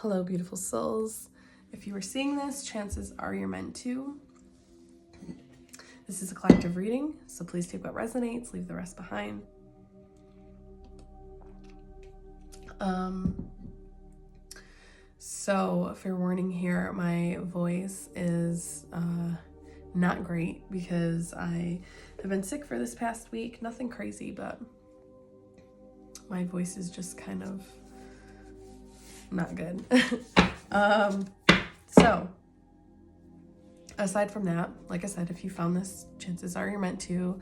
Hello, beautiful souls. If you are seeing this, chances are you're meant to. This is a collective reading, so please take what resonates, leave the rest behind. So fair warning here, my voice is not great because I have been sick for this past week. Nothing crazy, but my voice is just kind of not good. So aside from that, like I said, if you found this, chances are you're meant to.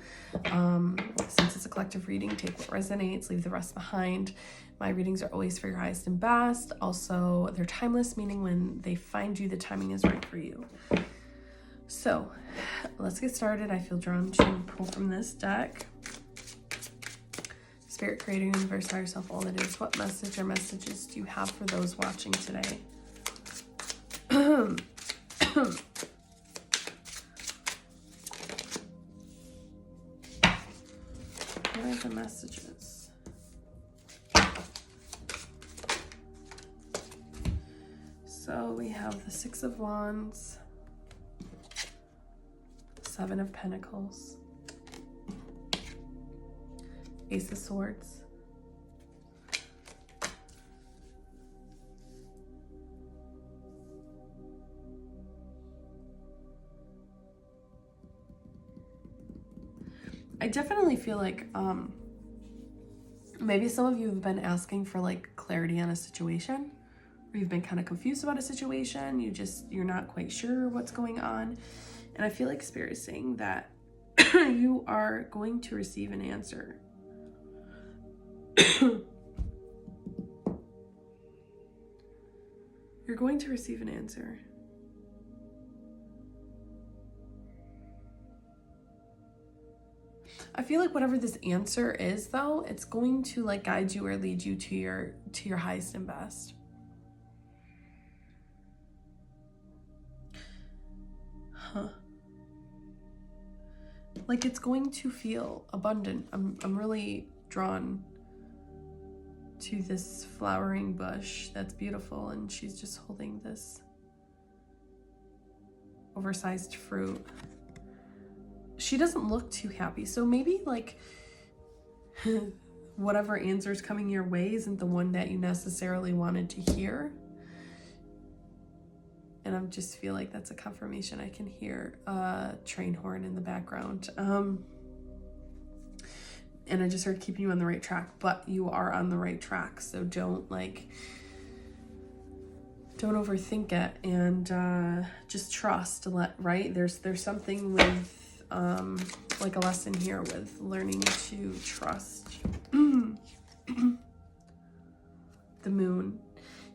Since it's a collective reading, take what resonates, leave the rest behind. My readings are always for your highest and best. Also, they're timeless, meaning when they find you, the timing is right for you. So let's get started. I feel drawn to pull from this deck. Spirit, Creator, Universe, Higher Self, all that is. What message or messages do you have for those watching today? What are the messages? So we have the Six of Wands, Seven of Pentacles, Ace of Swords, I definitely feel like maybe some of you have been asking for like clarity on a situation, or you've been kind of confused about a situation. You're not quite sure what's going on. And I feel like Spirit is saying that you are going to receive an answer. You're going to receive an answer. I feel like whatever this answer is, though, it's going to like guide you or lead you to your highest and best. Like it's going to feel abundant. I'm really drawn to this flowering bush that's beautiful, and she's just holding this oversized fruit. She doesn't look too happy, so maybe like whatever answer's coming your way isn't the one that you necessarily wanted to hear. And I just feel like that's a confirmation. I can hear a train horn in the background. And I just heard keeping you on the right track, but you are on the right track. So don't overthink it, and just trust. Right? There's something with like a lesson here with learning to trust. The moon.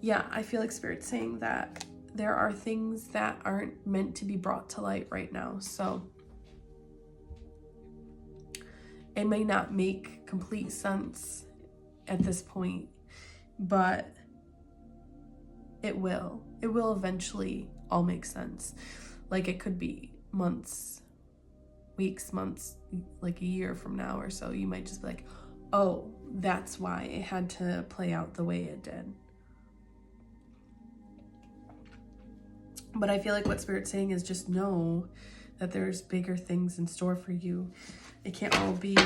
Yeah, I feel like Spirit's saying that there are things that aren't meant to be brought to light right now. So it may not make complete sense at this point, but it will. It will eventually all make sense. Like it could be months, weeks, months, like a year from now or so. You might just be like, oh, that's why it had to play out the way it did. But I feel like what Spirit's saying is just know that there's bigger things in store for you. It can't all be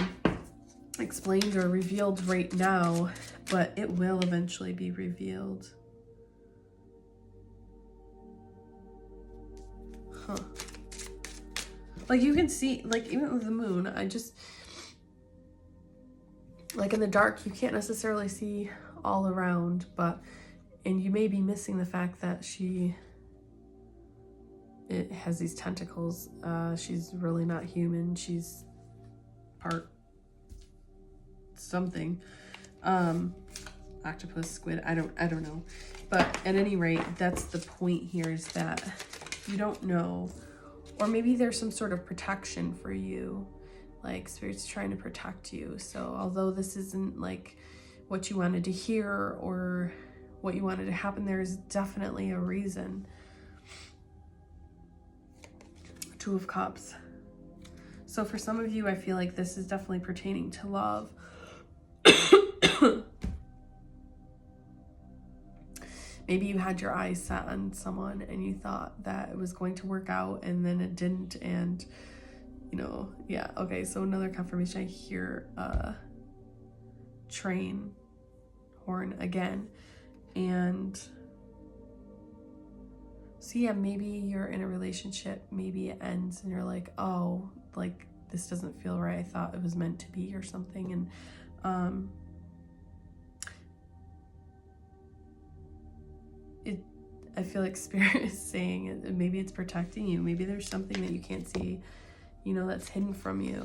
explained or revealed right now, but it will eventually be revealed. Like you can see, like even with the moon, like in the dark, you can't necessarily see all around, and you may be missing the fact that it has these tentacles. She's really not human. She's part something. Octopus, squid, I don't know. But at any rate, that's the point here, is that you don't know. Or maybe there's some sort of protection for you. Like Spirit's trying to protect you. So although this isn't like what you wanted to hear or what you wanted to happen, there's definitely a reason. Two of Cups. So for some of you, I feel like this is definitely pertaining to love. maybe you had your eyes set on someone and you thought that it was going to work out and then it didn't. And, you know, yeah. Okay, so another confirmation, I hear train horn again. And so yeah, maybe you're in a relationship, maybe it ends and you're like, oh, like this doesn't feel right. I thought it was meant to be or something. And I feel like Spirit is saying maybe it's protecting you. Maybe there's something that you can't see, you know, that's hidden from you.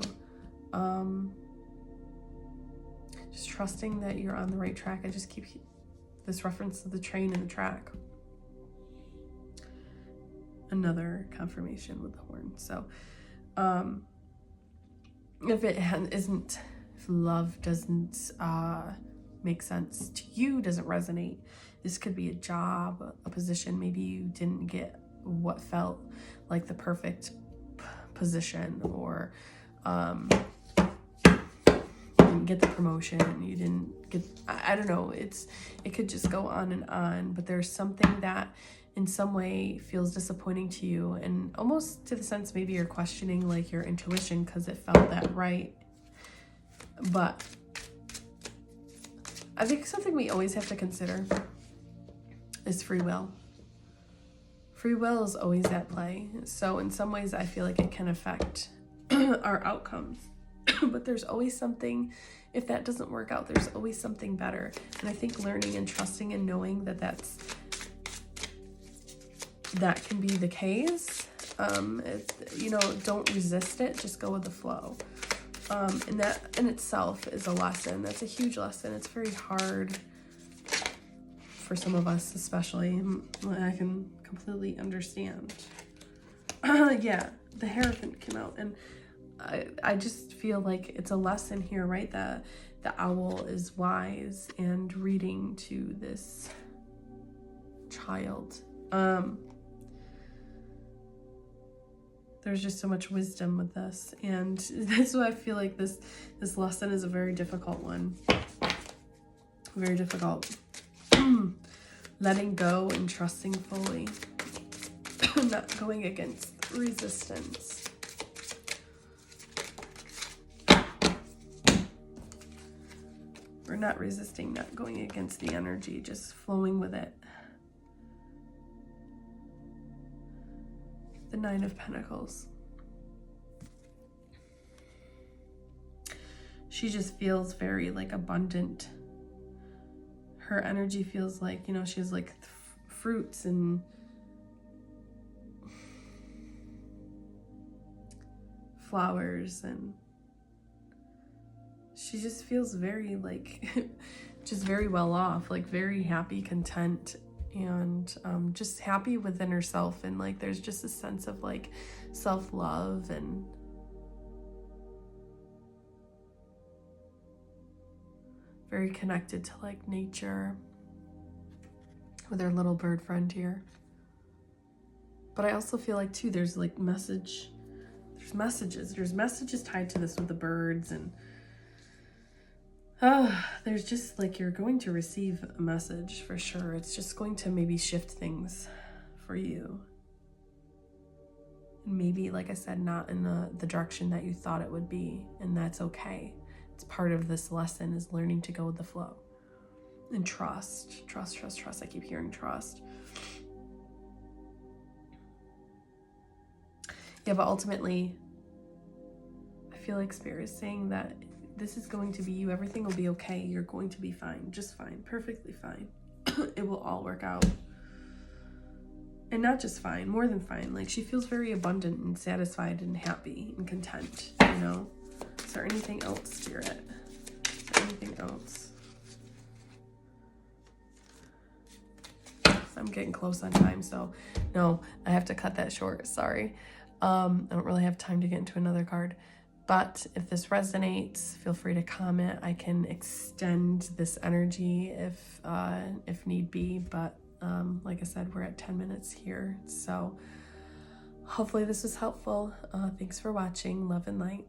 Just trusting that you're on the right track. I just keep this reference to the train and the track. Another confirmation with the horn. So if love doesn't make sense to you, doesn't resonate, this could be a job, a position. Maybe you didn't get what felt like the perfect position, or you didn't get the promotion, you didn't get, I don't know, it could just go on and on. But there's something that in some way feels disappointing to you, and almost to the sense maybe you're questioning like your intuition because it felt that right. But I think something we always have to consider is free will. Free will is always at play. So in some ways I feel like it can affect our outcomes. But there's always something, if that doesn't work out, there's always something better. And I think learning and trusting and knowing that that can be the case. You know, don't resist it, just go with the flow. And that in itself is a lesson. That's a huge lesson. It's very hard for some of us, especially. I can completely understand. Yeah, the Hierophant came out, and I just feel like it's a lesson here, right? The owl is wise and reading to this child. There's just so much wisdom with this, and that's why I feel like this lesson is a very difficult one. Very difficult. Letting go and trusting fully. Not going against resistance. We're not resisting, not going against the energy, just flowing with it. The Nine of Pentacles. She just feels very like abundant. Her energy feels like, you know, she has like fruits and flowers, and she just feels very like just very well off, like very happy, content, and just happy within herself. And like there's just a sense of like self-love and very connected to like nature with her little bird friend here. But I also feel like too there's like messages tied to this with the birds, and there's just like you're going to receive a message for sure. It's just going to maybe shift things for you. And maybe, like I said, not in the direction that you thought it would be, and that's okay. It's part of this lesson, is learning to go with the flow. And trust. I keep hearing trust. Yeah, but ultimately, I feel like Spirit is saying that this is going to be you. Everything will be okay. You're going to be fine. Just fine. Perfectly fine. It will all work out. And not just fine, more than fine. Like she feels very abundant and satisfied and happy and content, you know? Is there anything else, Spirit? Is there anything else? I'm getting close on time, so no, I have to cut that short. Sorry. I don't really have time to get into another card. But if this resonates, feel free to comment. I can extend this energy if need be. But like I said, we're at 10 minutes here. So hopefully this was helpful. Thanks for watching. Love and light.